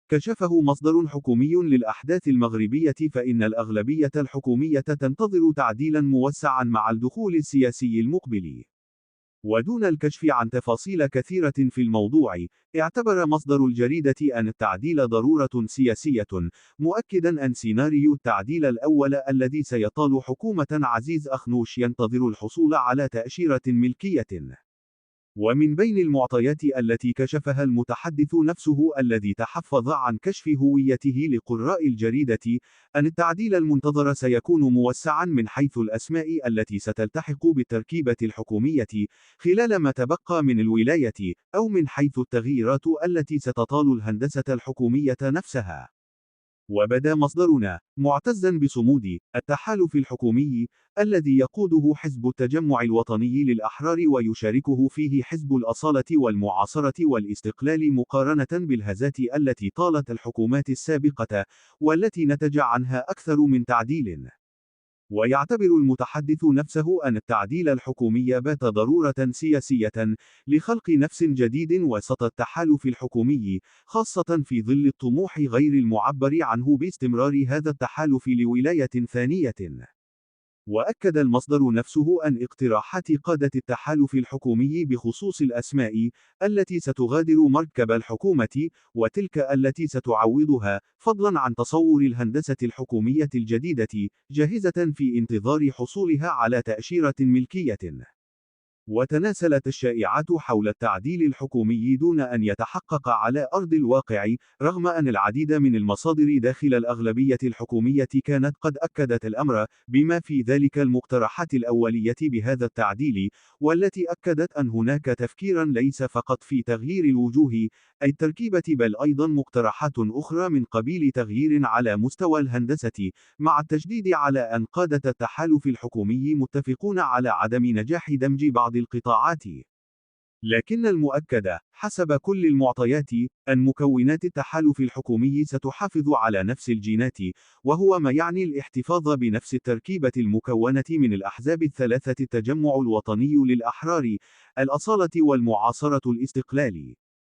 كشفه مصدر حكومي للأحداث المغربية فإن الأغلبية الحكومية تنتظر تعديلا موسعا مع الدخول السياسي المقبل. ودون الكشف عن تفاصيل كثيرة في الموضوع، اعتبر مصدر الجريدة أن التعديل ضرورة سياسية، مؤكدا أن سيناريو التعديل الأول الذي سيطال حكومة عزيز أخنوش ينتظر الحصول على تأشيرة ملكية. ومن بين المعطيات التي كشفها المتحدث نفسه الذي تحفظ عن كشف هويته لقراء الجريدة، أن التعديل المنتظر سيكون موسعا من حيث الأسماء التي ستلتحق بالتركيبة الحكومية خلال ما تبقى من الولاية، أو من حيث التغييرات التي ستطال الهندسة الحكومية نفسها. وبدا مصدرنا معتزا بصمود التحالف الحكومي الذي يقوده حزب التجمع الوطني للأحرار ويشاركه فيه حزب الأصالة والمعاصرة والاستقلال مقارنة بالهزات التي طالت الحكومات السابقة والتي نتج عنها أكثر من تعديل. ويعتبر المتحدث نفسه أن التعديل الحكومي بات ضرورة سياسية لخلق نفس جديد وسط التحالف الحكومي، خاصة في ظل الطموح غير المعبر عنه باستمرار هذا التحالف لولاية ثانية. وأكد المصدر نفسه أن اقتراحات قادة التحالف الحكومي بخصوص الأسماء التي ستغادر مركب الحكومة وتلك التي ستعوضها، فضلا عن تصور الهندسة الحكومية الجديدة، جاهزة في انتظار حصولها على تأشيرة ملكية. وتناسلت الشائعات حول التعديل الحكومي دون أن يتحقق على أرض الواقع، رغم أن العديد من المصادر داخل الأغلبية الحكومية كانت قد أكدت الأمر، بما في ذلك المقترحات الأولية بهذا التعديل، والتي أكدت أن هناك تفكيرا ليس فقط في تغيير الوجوه أي التركيبة بل أيضا مقترحات أخرى من قبيل تغيير على مستوى الهندسة، مع التشديد على أن قادة التحالف الحكومي متفقون على عدم نجاح دمج بعض القطاعات. لكن المؤكد، حسب كل المعطيات، أن مكونات التحالف الحكومي ستحافظ على نفس الجينات، وهو ما يعني الاحتفاظ بنفس التركيبة المكونة من الأحزاب الثلاثة: التجمع الوطني للأحرار، الأصالة والمعاصرة الاستقلال.